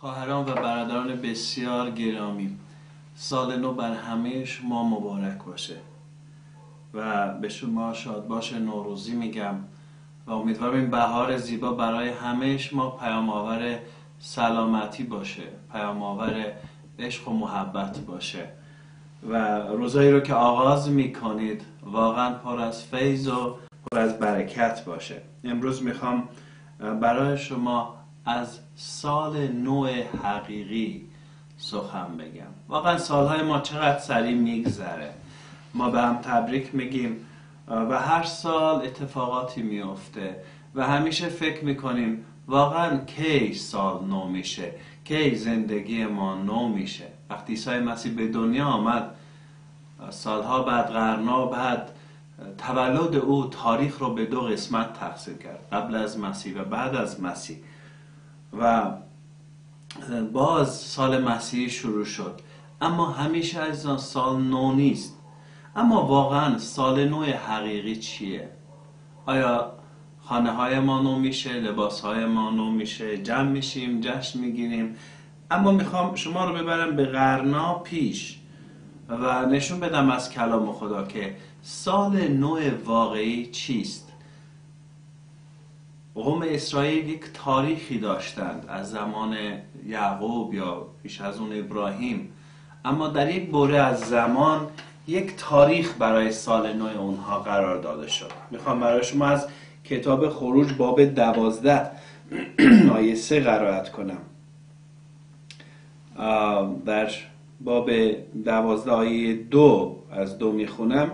خواهران و برادران بسیار گرامی، سال نو بر همه شما مبارک باشه و به شما شاد باشه نوروزی میگم و امیدوارم این بهار زیبا برای همه شما پیام آور سلامتی باشه، پیام آور عشق و محبت باشه و روزایی رو که آغاز میکنید واقعا پر از فیض و پر از برکت باشه. امروز میخوام برای شما از سال نو حقیقی سخن بگم. واقعا سالهای ما چقدر سریع میگذره، ما به هم تبریک میگیم و هر سال اتفاقاتی میفته و همیشه فکر میکنیم واقعا کی سال نو میشه، کی زندگی ما نو میشه. وقتی عیسی مسیح به دنیا آمد سالها بعد، قرنها بعد، تولد او تاریخ رو به دو قسمت تقسیم کرد، قبل از مسیح و بعد از مسیح، و باز سال مسیحی شروع شد. اما همیشه از آن سال نو نیست. اما واقعا سال نو حقیقی چیه؟ آیا خانه های ما نو میشه، لباس های ما نو میشه، جمع میشیم، جشن میگیریم؟ اما میخوام شما رو ببرم به قرنها پیش و نشون بدم از کلام خدا که سال نو واقعی چیست. قوم اسرائیل یک تاریخی داشتند از زمان یعقوب یا پیش از اون ابراهیم، اما در یک بره از زمان یک تاریخ برای سال نو اونها قرار داده شد. میخوام برای شما از کتاب خروج باب 12 آیه 3 قرائت کنم. در باب 12 آیه 2 از 2 میخونم.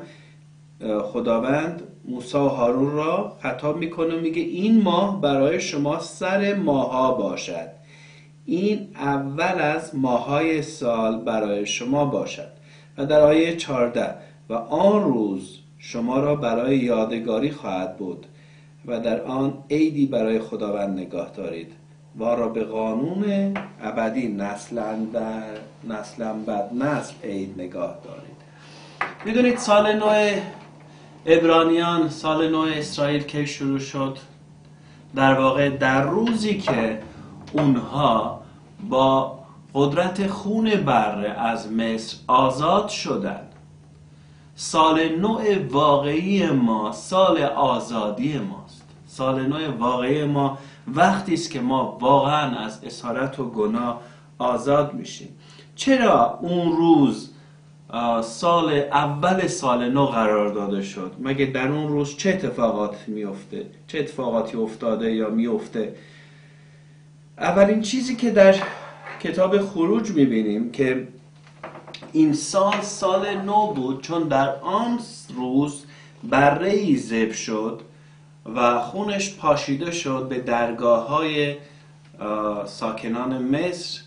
خداوند موسی و هارون را خطاب میکنه، میگه این ماه برای شما سر ماها باشد، این اول از ماهای سال برای شما باشد. و در آیه 14 و آن روز شما را برای یادگاری خواهد بود و در آن عیدی برای خداوند نگاه دارید و را به قانون ابدی نسلا بعد نسل عید نگاه دارید. میدونید سال نو عبرانیان، سال نو اسرائیل که شروع شد؟ در واقع در روزی که اونها با قدرت خون بره از مصر آزاد شدند. سال نو واقعی ما سال آزادی ماست. سال نو واقعی ما وقتی است که ما واقعا از اسارت و گناه آزاد میشیم. چرا اون روز سال اول سال نو قرار داده شد؟ مگه در اون روز چه اتفاقاتی افتاده یا میفته؟ اولین چیزی که در کتاب خروج میبینیم که این سال نو بود، چون در آن روز بره‌ای ذبح شد و خونش پاشیده شد به درگاه های ساکنان مصر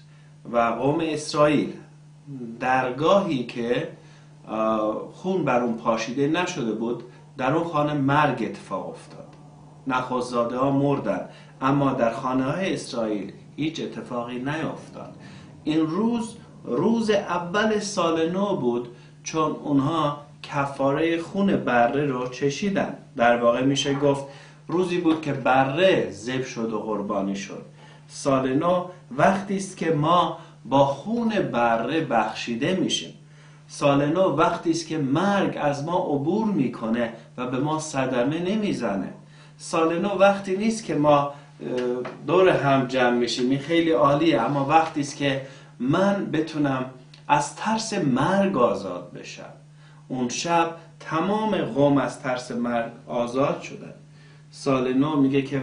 و قوم اسرائیل. درگاهی که خون بر اون پاشیده نشده بود، در اون خانه مرگ اتفاق افتاد، نخست‌زاده ها مردن، اما در خانه های اسرائیل هیچ اتفاقی نیفتاد. این روز اول سال نو بود، چون اونها کفاره خون بره رو چشیدن. در واقع میشه گفت روزی بود که بره ذبح شد و قربانی شد. سال نو وقتی است که ما با خون بره بخشیده میشیم. سال نو وقتی است که مرگ از ما عبور میکنه و به ما صدمه نمیزنه. سال نو وقتی نیست که ما دور هم جمع میشیم، این خیلی عالیه، اما وقتی است که من بتونم از ترس مرگ آزاد بشم. اون شب تمام قوم از ترس مرگ آزاد شدن. سال نو میگه که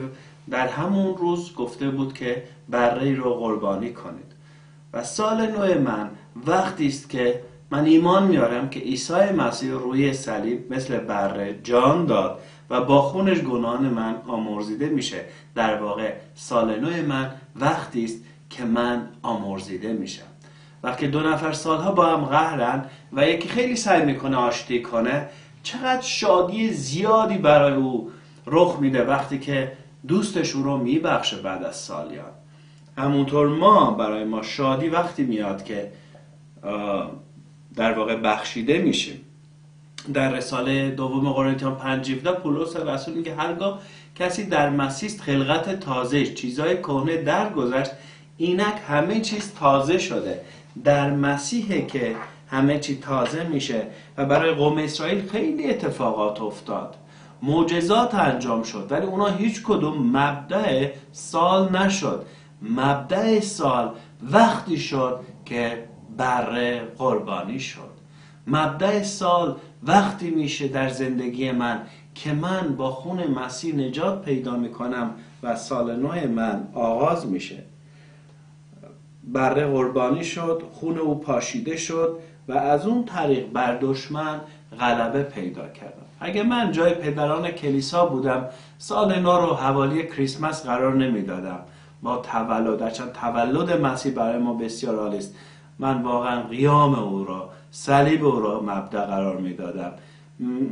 در همون روز گفته بود که بره رو قربانی کنید. و سال نو من وقتی است که من ایمان میارم که عیسی مسیح روی صلیب مثل بره جان داد و با خونش گناهان من آمرزیده میشه. در واقع سال نو من وقتی است که من آمرزیده میشم. وقتی دو نفر سالها با هم قهرن و یکی خیلی سعی میکنه آشتی کنه، چقدر شادی زیادی برای او رخ میده وقتی که دوستش او رو میبخشه بعد از سالیان. همونطور برای ما شادی وقتی میاد که در واقع بخشیده میشیم. در رساله دوم قرنتیان 5:17 پولس رسول میگه هرگاه کسی در مسیح است خلقت تازه، چیزای کهنه درگذشت، اینک همه چیز تازه شده. در مسیحه که همه چی تازه میشه و برای قوم اسرائیل خیلی اتفاقات افتاد، معجزات انجام شد، ولی اونا هیچ کدوم مبدأ سال نشد. مبدأ سال وقتی شد که بره قربانی شد. مبدأ سال وقتی میشه در زندگی من که من با خون مسیح نجات پیدا میکنم و سال نو من آغاز میشه. بره قربانی شد، خون او پاشیده شد و از اون طریق بر دشمن غلبه پیدا کردم. اگه من جای پدران کلیسا بودم، سال نو رو حوالی کریسمس قرار نمیدادم با تولد، چون تولد مسیح برای ما بسیار عالی است. من واقعا قیام او را، صلیب او را مبدأ قرار میدادم،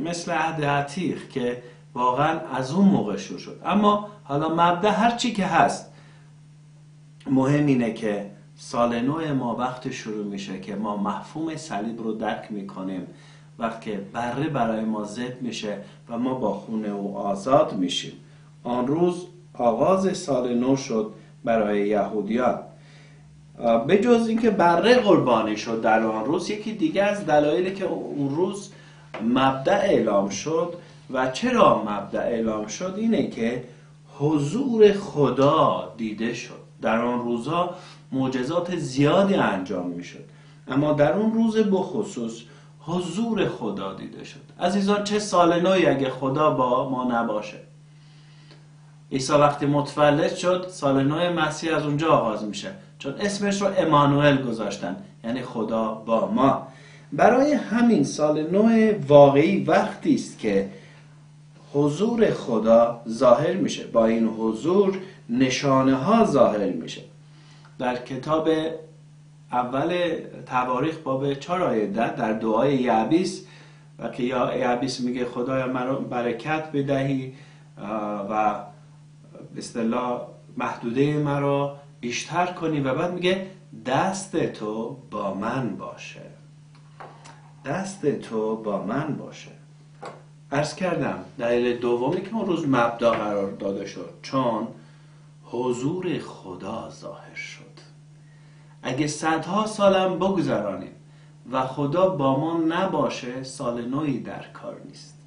مثل عهد عتیق که واقعا از اون موقع شروع شد. اما حالا مبدأ هر چی که هست، مهم اینه که سال نو ما وقت شروع میشه که ما مفهوم صلیب رو درک میکنیم، وقتی که بره برای ما ضد میشه و ما با خون او آزاد میشیم. آن روز آغاز سال نو شد برای یهودیان. به جز اینکه بره قربانی شد در آن روز، یکی دیگه از دلایلی که اون روز مبدأ اعلام شد و چرا مبدأ اعلام شد اینه که حضور خدا دیده شد. در آن روزها معجزات زیادی انجام میشد، اما در اون روز بخصوص حضور خدا دیده شد. عزیزان، چه سال نوی اگه خدا با ما نباشه. عیسی وقتی متولد شد، سال نو مسیح از اونجا آغاز میشه، چون اسمش رو امانوئل گذاشتن، یعنی خدا با ما. برای همین سال نو واقعی وقتی است که حضور خدا ظاهر میشه. با این حضور نشانه ها ظاهر میشه. در کتاب اول تواریخ باب 4 آیه 10 در دعای یعبیس و که یعبیس میگه خدایا مرا برکت بدهی و به اصطلاح محدوده مرا بیشتر کنی، و بعد میگه دست تو با من باشه، دست تو با من باشه. عرض کردم دلیل دومی که اون روز مبدا قرار داده شد چون حضور خدا ظاهر شد. اگه صدها سالم بگذرانیم و خدا با ما نباشه، سال نوی در کار نیست.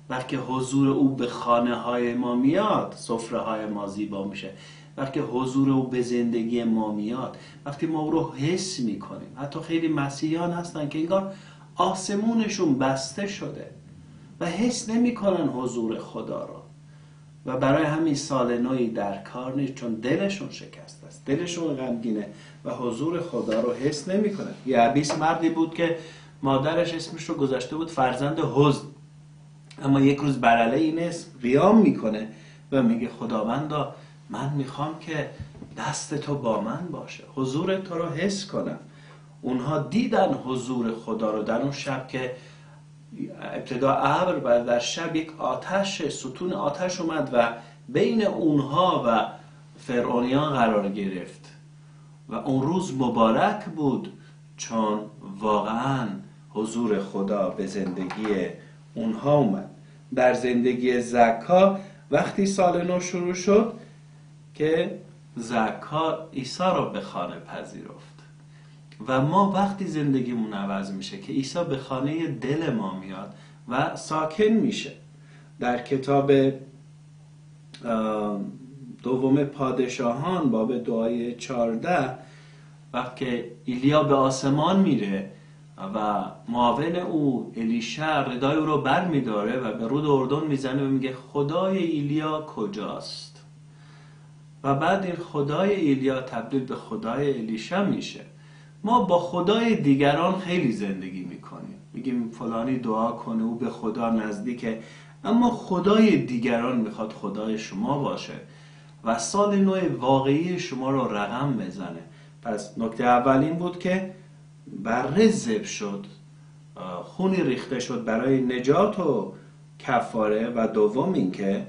وقتی حضور او به خانه های ما میاد، سفره های ما زیبا میشه. وقتی حضور او به زندگی ما میاد، وقتی ما او رو حس میکنیم. حتی خیلی مسیحیان هستن که انگار آسمونشون بسته شده و حس نمیکنن حضور خدا رو، و برای همین سال نوی در کار نیست، چون دلشون شکسته است، دلشون غمگینه و حضور خدا رو حس نمیکنن. یعبیس مردی بود که مادرش اسمش رو گذاشته بود فرزند حزن، اما یک روز بر علیه این اسم قیام میکنه و میگه خداوندا من میخوام که دست تو با من باشه، حضور تو رو حس کنم. اونها دیدن حضور خدا رو در اون شب که ابتدا ابر و در شب یک آتش، ستون آتش اومد و بین اونها و فرعونیان قرار گرفت و اون روز مبارک بود چون واقعا حضور خدا به زندگی اونها اومد. در زندگی زکا وقتی سال نو شروع شد که زکا عیسی رو به خانه پذیرفت، و ما وقتی زندگیمون عوض میشه که عیسی به خانه دل ما میاد و ساکن میشه. در کتاب دوم پادشاهان باب دعای 14 وقتی ایلیا به آسمان میره و معاون او الیشع ردای او رو بر میداره و به رود اردن میزنه و میگه خدای ایلیا کجاست، و بعد این خدای ایلیا تبدیل به خدای الیشع میشه. ما با خدای دیگران خیلی زندگی میکنیم، میگیم فلانی دعا کنه او به خدا نزدیکه، اما خدای دیگران میخواد خدای شما باشه و سال نو واقعی شما رو رقم بزنه. پس نکته اول این بود که بره ذبح شد، خونی ریخته شد برای نجات و کفاره، و دوم این که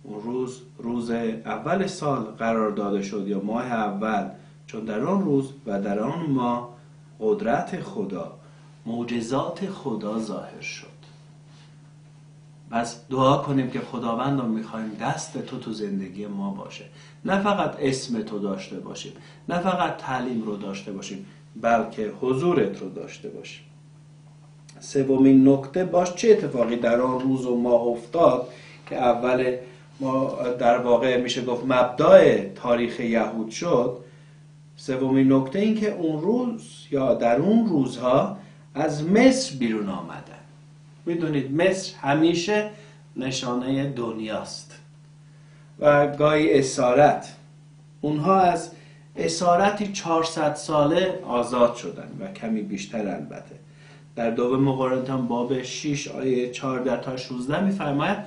اون روز اول سال قرار داده شد یا ماه اول، چون در آن روز و در آن ماه قدرت خدا، معجزات خدا ظاهر شد. پس دعا کنیم که خداوند رو میخوایم دست تو زندگی ما باشه، نه فقط اسم تو داشته باشیم، نه فقط تعلیم رو داشته باشیم، بلکه حضورت رو داشته باشیم. سومین نکته، باش چه اتفاقی در آن روز و ماه افتاد که اول ما در واقع میشه گفت مبدأ تاریخ یهود شد. سومین نکته این که اون روز یا در اون روزها از مصر بیرون آمدن. میدونید مصر همیشه نشانه دنیاست و گاهی اسارت. اونها از اسارتی 400 ساله آزاد شدن و کمی بیشتر البته. در دوم قرنتیان باب 6 آیه 14 تا 16 میفرماید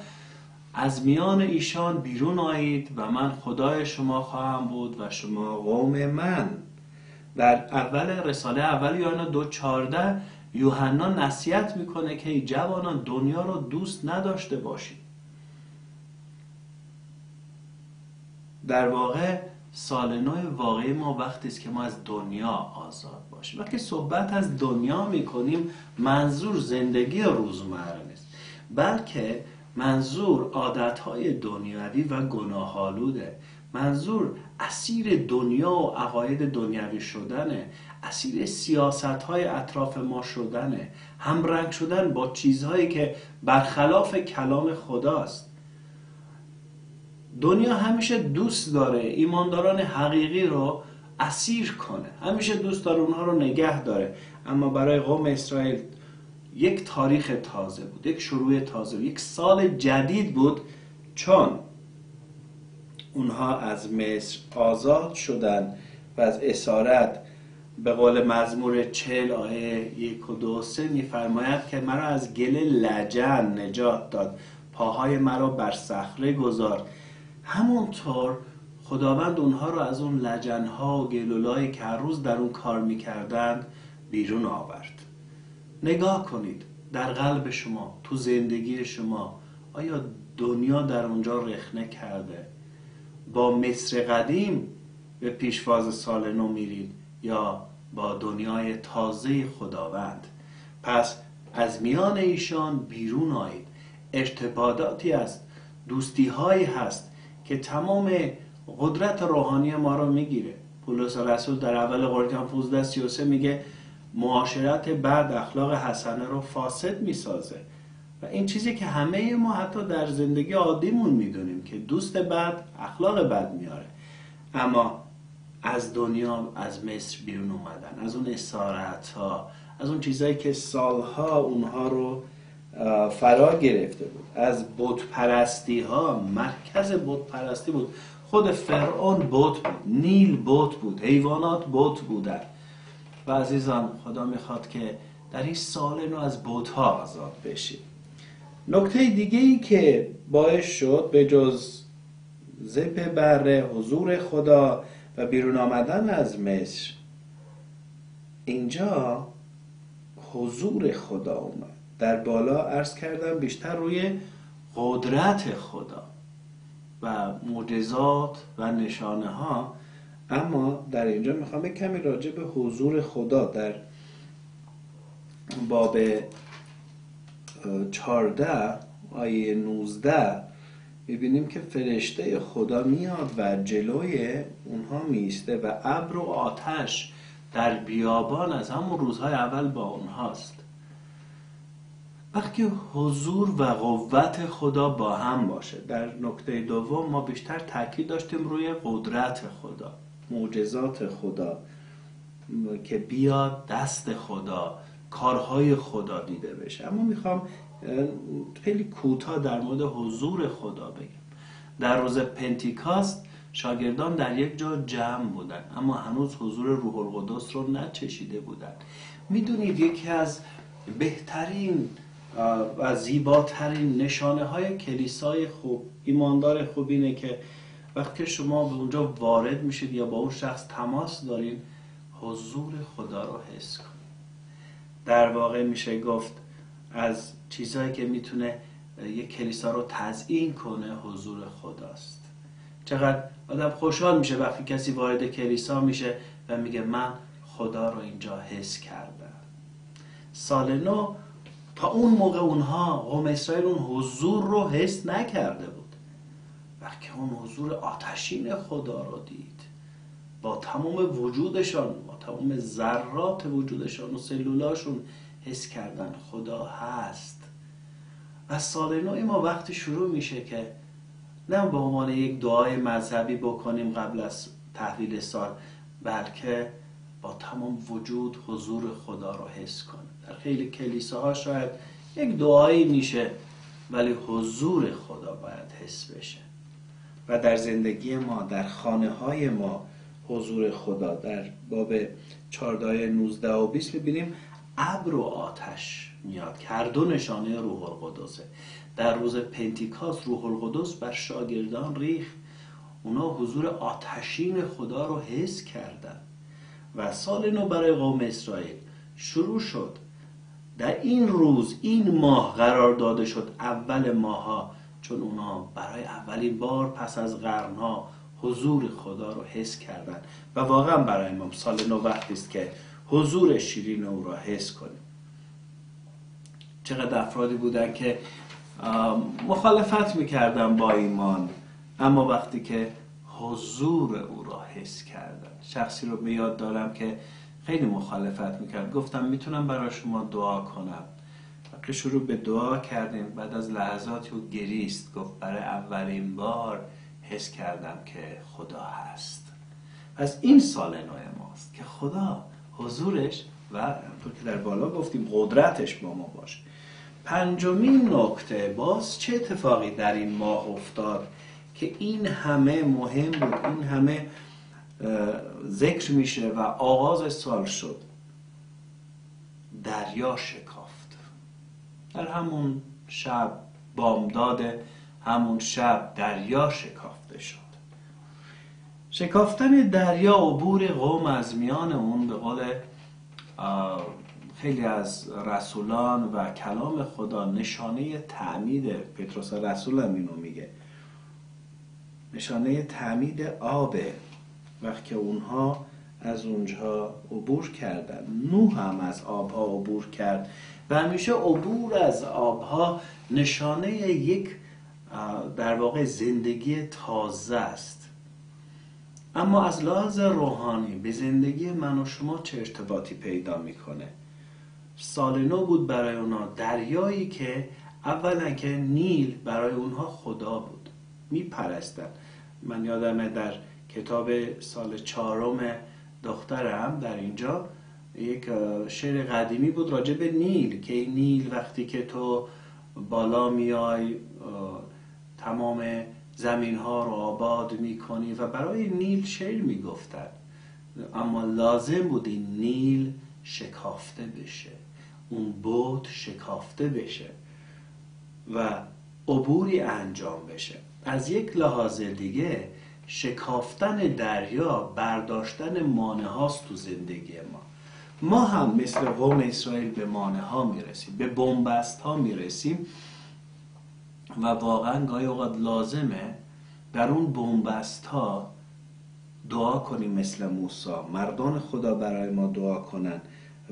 از میان ایشان بیرون آیید و من خدای شما خواهم بود و شما قوم من. در اول رساله اول یوحنا 2:14 یوحنا نصیحت میکنه که ای جوانان دنیا رو دوست نداشته باشید. در واقع سال نو واقعی ما وقتی است که ما از دنیا آزاد باشیم. وقتی صحبت از دنیا میکنیم منظور زندگی روزمره نیست، بلکه منظور عادتهای دنیوی و گناه‌آلوده. منظور اسیر دنیا و عقاید دنیوی شدنه، اسیر سیاست‌های اطراف ما شدنه، همرنگ شدن با چیزهایی که برخلاف کلام خداست. دنیا همیشه دوست داره ایمانداران حقیقی رو اسیر کنه، همیشه دوست داره اونها رو نگه داره. اما برای قوم اسرائیل یک تاریخ تازه بود، یک شروع تازه بود، یک سال جدید بود، چون اونها از مصر آزاد شدن و از اسارت. به قول مزمور 40 آیه 1 و 2 و 3 میفرماید که مرا از گل لجن نجات داد، پاهای مرا بر صخره گذارد. همونطور خداوند اونها رو از اون لجنها و گلولایی که هر روز در اون کار میکردند بیرون آورد. نگاه کنید در قلب شما، تو زندگی شما، آیا دنیا در اونجا رخنه کرده؟ با مصر قدیم به پیشواز سال نو میرید یا با دنیای تازه خداوند؟ پس از میان ایشان بیرون آیید. ارتباطاتی است، دوستی هایی هست که تمام قدرت روحانی ما رو میگیره. پولس رسول در اول قرنتیان 15:33 میگه معاشرت بد اخلاق حسنه رو فاسد میسازه. و این چیزی که همه ما حتی در زندگی عادیمون میدونیم که دوست بد اخلاق بد میاره. اما از دنیا، از مصر بیرون اومدن، از اون اسارت ها، از اون چیزایی که سالها اونها رو فرا گرفته بود، از بت پرستی ها. مرکز بت پرستی بود. خود فرعون بت بود، نیل بت بود، حیوانات بت بودن. و عزیزان خدا میخواد که در این سال نو از بت ها آزاد بشیم. نکته دیگه ای که باعث شد به جز ذبح بره، حضور خدا و بیرون آمدن از مصر، اینجا حضور خدا اومد. در بالا عرض کردم بیشتر روی قدرت خدا و معجزات و نشانه ها، اما در اینجا میخوام کمی راجع به حضور خدا در باب 14 آیه 19 میبینیم که فرشته خدا میاد و جلوی اونها میسته و ابر و آتش در بیابان از همون روزهای اول با اونهاست. وقتی حضور و قوت خدا با هم باشه، در نکته دوم ما بیشتر تاکید داشتیم روی قدرت خدا، معجزات خدا که بیاد، دست خدا، کارهای خدا دیده بشه. اما میخوام خیلی کوتاه در مورد حضور خدا بگم. در روز پنتیکاست شاگردان در یک جا جمع بودن، اما هنوز حضور روح القدس رو نچشیده بودن. میدونید یکی از بهترین و زیباترین نشانه های کلیسای خوب، ایماندار خوب اینه که وقتی شما به اونجا وارد میشید یا با اون شخص تماس دارین، حضور خدا رو حس کنید. در واقع میشه گفت از چیزهایی که میتونه یک کلیسا رو تزیین کنه حضور خداست. چقدر آدم خوشحال میشه وقتی کسی وارد کلیسا میشه و میگه من خدا رو اینجا حس کردم. سال نو تا اون موقع اونها قوم اسرائیل اون حضور رو حس نکرده بود. وقتی اون حضور آتشین خدا رو دید، با تمام وجودشان، با تمام ذرات وجودشان و سلولاشون حس کردن خدا هست. و سال نو ما وقتی شروع میشه که نه به عنوان یک دعای مذهبی بکنیم قبل از تحویل سال، بلکه با تمام وجود حضور خدا رو حس کنیم. در خیلی کلیساها شاید یک دعایی میشه، ولی حضور خدا باید حس بشه. و در زندگی ما، در خانه های ما حضور خدا. در باب 14 19 و 20 میبینیم ابر و آتش میاد که هر دو نشانه روح القدسه. در روز پنتیکاست روح القدس بر شاگردان ریخت، اونا حضور آتشین خدا رو حس کردن. و سال نو برای قوم اسرائیل شروع شد. در این روز، این ماه قرار داده شد اول ماها، چون اونا برای اولین بار پس از قرنها حضور خدا رو حس کردن. و واقعا برای ما سال نو وقتی است که حضور شیرین او را حس کنیم. چقدر افرادی بودن که مخالفت میکردن با ایمان، اما وقتی که حضور او را حس کردن. شخصی رو به یاد دارم که خیلی مخالفت میکرد. گفتم میتونم برای شما دعا کنم. وقتی شروع به دعا کردیم، بعد از لحظاتی و گریست، گفت برای اولین بار حس کردم که خدا هست. پس این سال نو ماست که خدا حضورش و همونطور که در بالا گفتیم قدرتش با ما باشه. پنجمین نکته، باز چه اتفاقی در این ماه افتاد که این همه مهم بود، این همه ذکر میشه و آغاز سال شد؟ دریا شکافت. در همون شب بامداد، همون شب دریا شکافته شد. شکافتن دریا، عبور قوم از میان اون، به قول خیلی از رسولان و کلام خدا، نشانه تعمید. پتروس رسول هم اینو میگه، نشانه تعمید آبه. وقتی اونها از اونجا عبور کردن، نوح هم از آبها عبور کرد و همیشه عبور از آبها نشانه یک در واقع زندگی تازه است. اما از لحاظ روحانی به زندگی من و شما چه ارتباطی پیدا میکنه؟ سال نو بود برای اونا، دریایی که اولا که نیل برای اونها خدا بود، میپرستن. من یادمه در کتاب سال 4 دخترم در اینجا یک شعر قدیمی بود راجع به نیل، که این نیل وقتی که تو بالا میای تمام زمین ها رو آباد میکنی، و برای نیل شعر میگفتن. اما لازم بود این نیل شکافته بشه، اون بوت شکافته بشه و عبوری انجام بشه. از یک لحاظ دیگه شکافتن دریا برداشتن مانع هاست تو زندگی ما. ما هم مثل قوم اسرائیل به مانع ها میرسیم، به بنبست ها میرسیم و واقعا گاهی اوقات لازمه در اون بنبست ها دعا کنیم، مثل موسی مردان خدا برای ما دعا کنن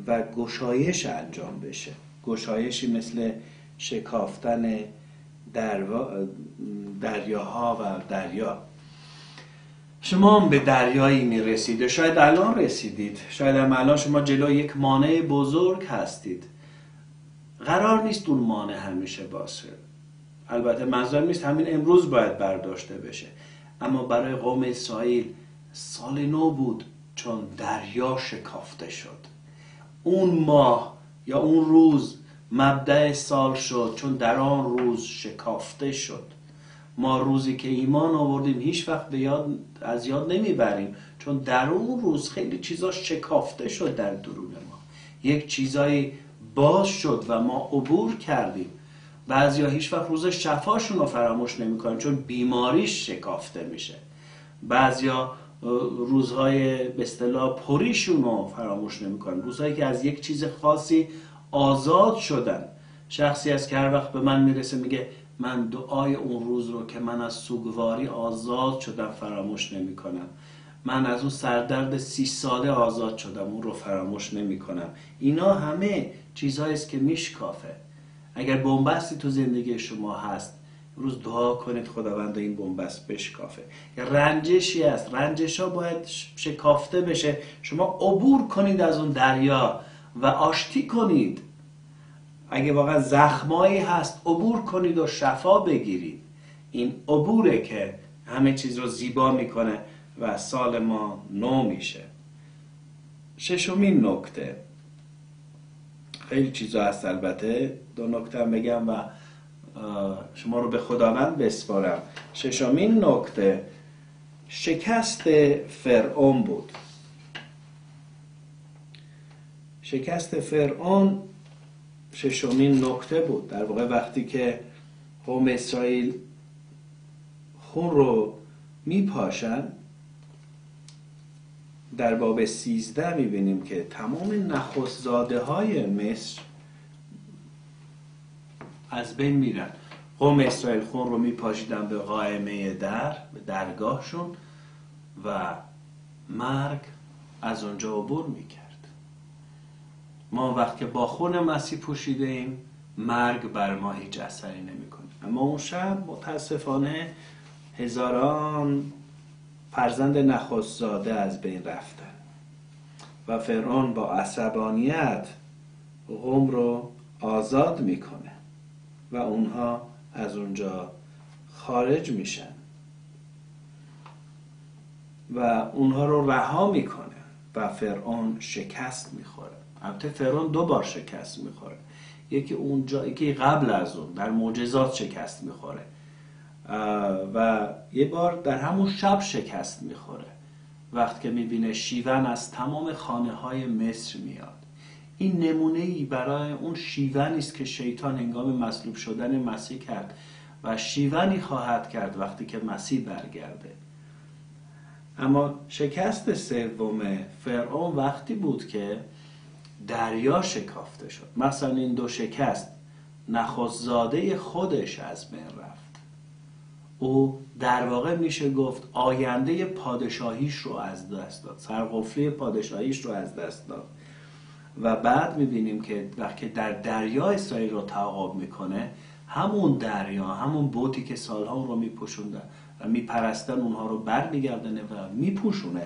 و گشایش انجام بشه. گشایشی مثل شکافتن دریاها و دریا. شما هم به دریایی میرسید، شاید الان رسیدید، شاید هم الان شما جلوی یک مانع بزرگ هستید. قرار نیست اون مانع همیشه باشه، البته منظورم نیست همین امروز باید برداشته بشه، اما برای قوم اسرائیل سال نو بود، چون دریا شکافته شد. اون ماه یا اون روز مبدأ سال شد، چون در آن روز شکافته شد. ما روزی که ایمان آوردیم هیچ وقت از یاد نمیبریم، چون در اون روز خیلی چیزا شکافته شد در درون ما. یک چیزایی باز شد و ما عبور کردیم. بعضیا هیچ وقت روز شفاشون رو فراموش نمیکنن، چون بیماریش شکافته میشه. بعضیا روزهای به اصطلاح پریشون رو فراموش نمیکنن، روزهایی که از یک چیز خاصی آزاد شدن. شخصی است که هر وقت به من میرسه میگه من دعای اون روز رو که من از سوگواری آزاد شدم فراموش نمی کنم. من از اون سردرد 30 ساله آزاد شدم، اون رو فراموش نمی کنم. اینا همه چیزهایی است که میشکافه. اگر بنبستی تو زندگی شما هست، امروز دعا کنید خداوند این بنبست بشکافه. یا رنجشی هست، رنجش ها باید شکافته بشه، شما عبور کنید از اون دریا و آشتی کنید. اگه واقعا زخمایی هست عبور کنید و شفا بگیرید. این عبوره که همه چیز رو زیبا میکنه و سال ما نو میشه. ششمین نکته، خیلی چیزا هست البته، 2 نکته هم بگم و شما رو به خداوند بسپارم. ششمین نکته شکست فرعون بود. شکست فرعون ششمین نکته بود. در واقع وقتی که قوم اسرائیل خون رو میپاشن، در باب 13 میبینیم که تمام نخست‌زاده های مصر از بین میرن. قوم اسرائیل خون رو میپاشیدن به قائمه به درگاهشون و مرگ از اونجا عبور میکرد. ما وقتی با خون مسیح پوشیده ایم، مرگ بر ما هیچ اثری نمیکنه. اما اون شب متاسفانه هزاران فرزند نخست‌زاده از بین رفتن و فرعون با عصبانیت قوم رو آزاد میکنه و اونها از اونجا خارج میشن و اونها رو رها میکنه و فرعون شکست میخوره. البته فرعون 2 بار شکست میخوره، یکی اونجا، یکی قبل از اون در معجزات شکست میخوره و یه بار در همون شب شکست میخوره وقتی که میبینه شیون از تمام خانه های مصر میاد. این نمونه‌ای برای اون شیونی است که شیطان هنگام مصلوب شدن مسیح کرد و شیونی خواهد کرد وقتی که مسیح برگرده. اما شکست سوم فرعون وقتی بود که دریا شکافته شد. مثلا این 2 شکست، نخست‌زاده خودش از بین رفت. او در واقع میشه گفت آینده پادشاهیش رو از دست داد، سرقفلی پادشاهیش رو از دست داد. و بعد میبینیم که وقتی در دریا اسرائیل رو تعقیب میکنه، همون دریا، همون بوتی که سالها رو میپوشونده و میپرستن، اونها رو برمیگردنه و میپوشونه،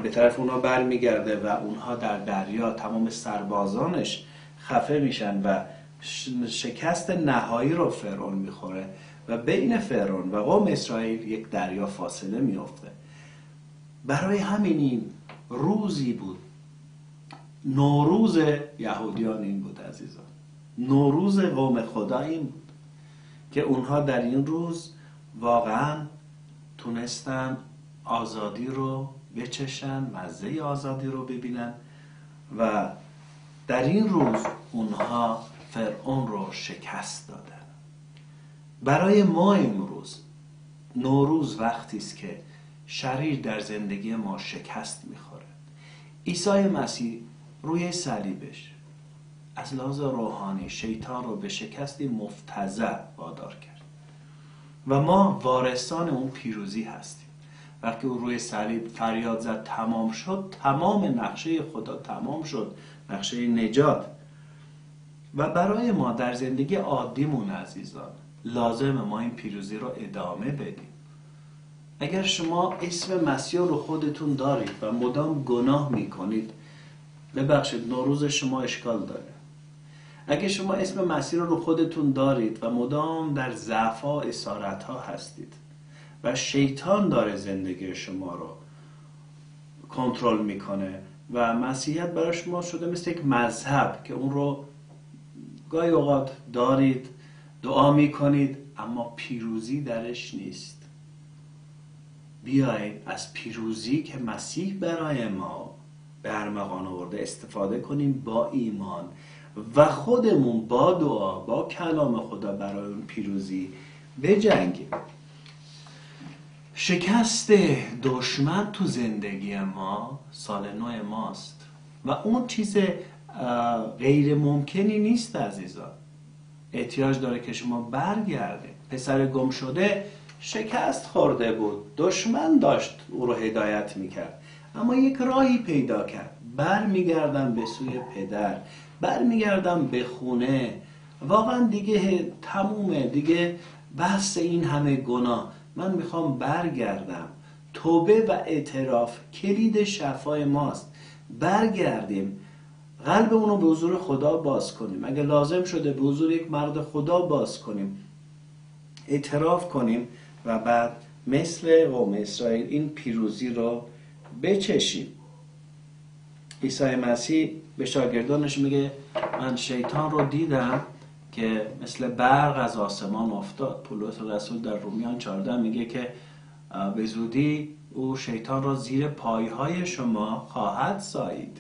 به طرف اونها برمیگرده و اونها در دریا تمام سربازانش خفه میشن و شکست نهایی رو فرعون میخوره و بین فرعون و قوم اسرائیل یک دریا فاصله میفته. برای همین این روزی بود، نوروز یهودیان این بود عزیزان، نوروز قوم خدا این بود که اونها در این روز واقعا تونستن آزادی رو بچشن، مزه آزادی رو ببینن و در این روز اونها فرعون رو شکست دادن. برای ما امروز نوروز وقتی است که شریر در زندگی ما شکست میخوره. عیسی مسیح روی صلیبش از لحاظ روحانی شیطان رو به شکستی مفتزع وادار کرد و ما وارثان اون پیروزی هستیم. وقتی او روی صلیب فریاد زد تمام شد، تمام نقشه خدا تمام شد، نقشه نجات. و برای ما در زندگی عادیمون عزیزان لازمه ما این پیروزی رو ادامه بدیم. اگر شما اسم مسیح رو خودتون دارید و مدام گناه میکنید، ببخشید نوروز شما اشکال داره. اگر شما اسم مسیح رو خودتون دارید و مدام در ضعف‌ها، اسارت‌ها هستید و شیطان داره زندگی شما رو کنترل میکنه و مسیحیت برای شما شده مثل یک مذهب که اون رو گاهی اوقات دارید، دعا میکنید اما پیروزی درش نیست. بیایید از پیروزی که مسیح برای ما به ارمغان آورده استفاده کنیم با ایمان و خودمون با دعا، با کلام خدا برای اون پیروزی بجنگیم. شکست دشمن تو زندگی ما سال نو ماست و اون چیز غیر ممکنی نیست عزیزان. احتیاج داره که شما برگرده. پسر گم شده شکست خورده بود، دشمن داشت او رو هدایت میکرد، اما یک راهی پیدا کرد. برمیگردم به سوی پدر، برمیگردم به خونه واقعا دیگه تمومه، دیگه بس این همه گناه، من میخوام برگردم. توبه و اعتراف کلید شفای ماست. برگردیم، قلبمون رو به حضور خدا باز کنیم، اگه لازم شده به حضور یک مرد خدا باز کنیم، اعتراف کنیم و بعد مثل قوم اسرائیل این پیروزی رو بچشیم. عیسی مسیح به شاگردانش میگه من شیطان رو دیدم که مثل برق از آسمان افتاد. پولس رسول در رومیان 14 میگه که به زودی او شیطان را زیر پایهای شما خواهد سایید.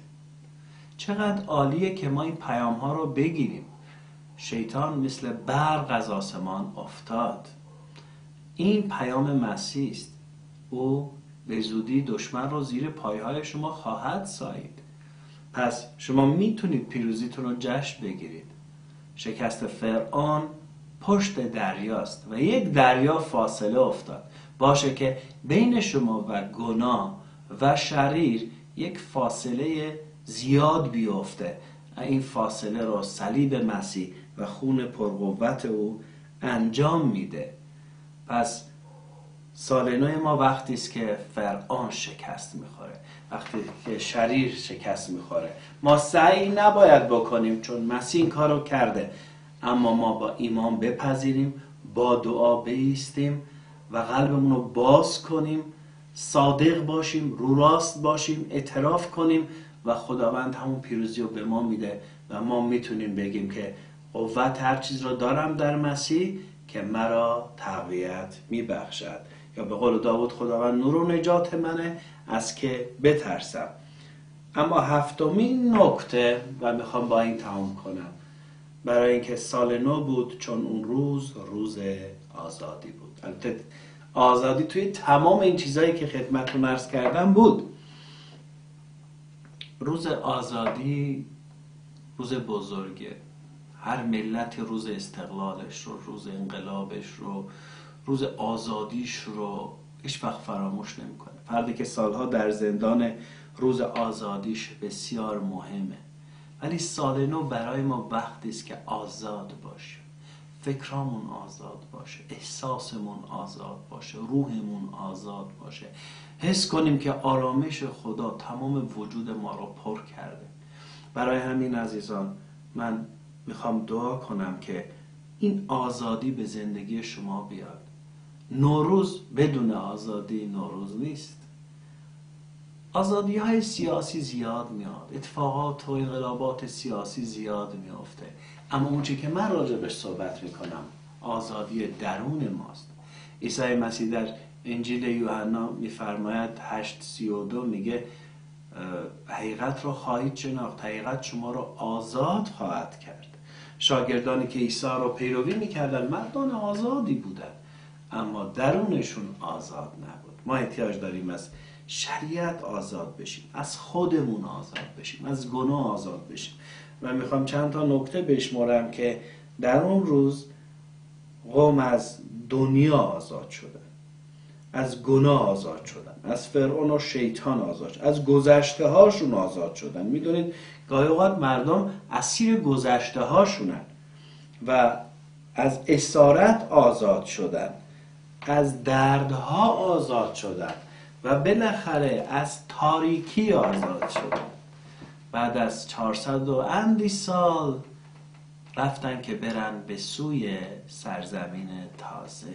چقدر عالیه که ما این پیام ها رو بگیریم. شیطان مثل برق از آسمان افتاد. این پیام مسیح است. او به زودی دشمن رو زیر پایهای شما خواهد سایید. پس شما میتونید پیروزیتون رو جشن بگیرید. شکست فرعون پشت دریاست و یک دریا فاصله افتاد. باشه که بین شما و گناه و شریر یک فاصله زیاد بیفته. این فاصله رو صلیب مسیح و خون پرقوت او انجام میده. پس سال نو ما وقتی است که فرعون شکست میخوره، وقتی که شریر شکست میخوره. ما سعی نباید بکنیم چون مسیح این کارو کرده، اما ما با ایمان بپذیریم، با دعا بایستیم و قلبمون رو باز کنیم، صادق باشیم، رو راست باشیم، اعتراف کنیم و خداوند همون پیروزی رو به ما میده و ما میتونیم بگیم که قوت هر چیز رو دارم در مسیح که مرا تقویت میبخشد. یا به قول داوود خداوند نور و نجات منه از که بترسم. اما هفتمین نکته و میخوام با این تمام کنم، برای اینکه سال نو بود چون اون روز روز آزادی بود. البته آزادی توی تمام این چیزایی که خدمتتون عرض کردم بود. روز آزادی روز بزرگه. هر ملت روز استقلالش رو، روز انقلابش رو، روز آزادیش رو هیچ وقت فراموش نمیکنه. فردی که سالها در زندان، روز آزادیش بسیار مهمه. ولی سال نو برای ما وقتی است که آزاد باشه، فکرامون آزاد باشه، احساسمون آزاد باشه، روحمون آزاد باشه، حس کنیم که آرامش خدا تمام وجود ما رو پر کرده. برای همین عزیزان من میخوام دعا کنم که این آزادی به زندگی شما بیاد. نوروز بدون آزادی نوروز نیست. آزادی های سیاسی زیاد میاد، اتفاقات و انقلابات سیاسی زیاد میافته، اما اون چی که من راجبش صحبت میکنم آزادی درون ماست. عیسی مسیح در انجیل یوحنا میفرماید 8:32 میگه حقیقت رو خواهید شناخت، حقیقت شما رو آزاد خواهد کرد. شاگردانی که عیسی رو پیروی میکردن مردان آزادی بودن، اما درونشون آزاد نبود. ما احتیاج داریم از شریعت آزاد بشیم، از خودمون آزاد بشیم، از گناه آزاد بشیم. من میخوام چند تا نکته بشمارم که در اون روز قوم از دنیا آزاد شدن، از گناه آزاد شدن، از فرعون و شیطان آزاد شدن، از گذشته هاشون آزاد شدن. میدونید گاهی اوقات مردم اسیر گذشته هاشونن و از اسارت آزاد شدن، از دردها آزاد شدن و بالاخره از تاریکی آزاد شدن. بعد از 400 و اندی سال رفتن که برن به سوی سرزمین تازه.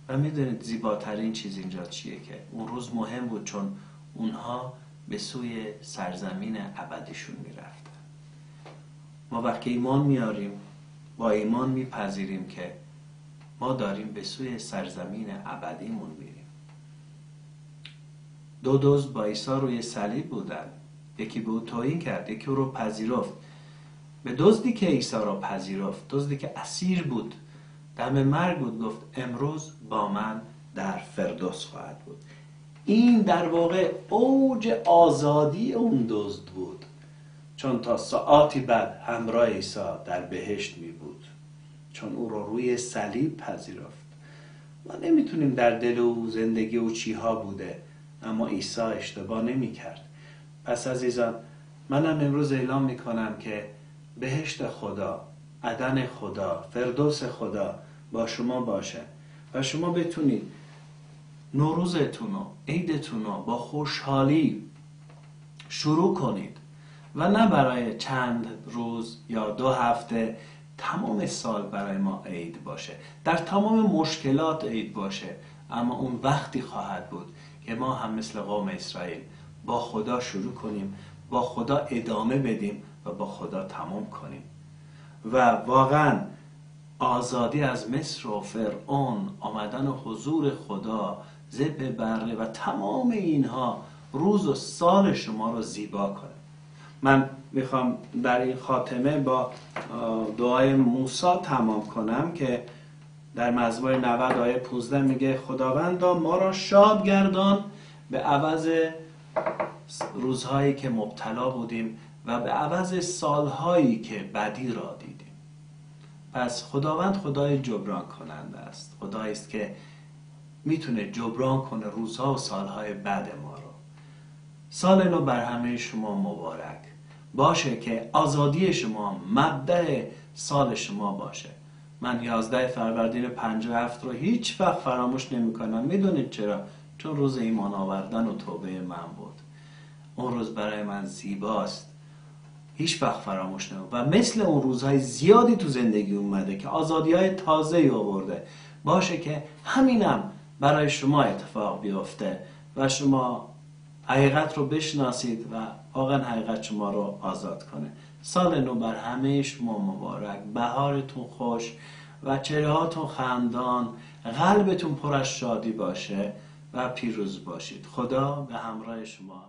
و میدونید زیباترین چیز اینجا چیه؟ که اون روز مهم بود چون اونها به سوی سرزمین ابدیشون میرفتن. ما وقتی ایمان میاریم، با ایمان میپذیریم که ما داریم به سوی سرزمین ابدیمون میریم. دو دزد با عیسی روی صلیب بودن، یکی به او توهین کرد، یکی او رو پذیرفت. به دزدی که عیسی را پذیرفت، دزدی که اسیر بود، دم مرگ بود، گفت امروز با من در فردوس خواهد بود. این در واقع اوج آزادی اون دزد بود، چون تا ساعاتی بعد همراه عیسی در بهشت می بود، چون او رو روی صلیب پذیرفت. ما نمیتونیم در دل او زندگی او چیها بوده، اما عیسی اشتباه نمی کرد. پس عزیزان منم امروز اعلام می کنم که بهشت خدا عدن خدا، فردوس خدا با شما باشه و شما بتونید نوروزتون و عیدتون رو با خوشحالی شروع کنید و نه برای چند روز یا 2 هفته تمام سال برای ما عید باشه، در تمام مشکلات عید باشه، اما اون وقتی خواهد بود که ما هم مثل قوم اسرائیل با خدا شروع کنیم، با خدا ادامه بدیم و با خدا تمام کنیم و واقعا آزادی از مصر و فرعون، آمدن حضور خدا، ذبح بره و تمام اینها روز و سال شما رو زیبا کنه. من میخوام در این خاتمه با دعای موسی تمام کنم که در مزمور 90 آیه 15 میگه خداوندا ما را شاد گردان به عوض روزهایی که مبتلا بودیم و به عوض سالهایی که بدی را دیدیم. پس خداوند خدای جبران کننده است، خدایی است که میتونه جبران کنه روزها و سالهای بد ما رو. سال نو بر همه شما مبارک باشه که آزادی شما مبدأ سال شما باشه. من 11 فروردین 57 رو هیچ وقت فراموش نمی کنم. میدونید چرا؟ چون روز ایمان آوردن و توبه من بود. اون روز برای من زیباست، هیچ وقت فراموش نمی و مثل اون روزهای زیادی تو زندگی اومده که آزادی‌های تازه‌ای آورده. باشه که همینم برای شما اتفاق بیفته و شما حقیقت رو بشناسید و واقعا حقیقت شما رو آزاد کنه. سال نو بر همه شما مبارک، بهارتون خوش و چهرهاتون خندان، قلبتون پر از شادی باشه و پیروز باشید. خدا به همراه شما.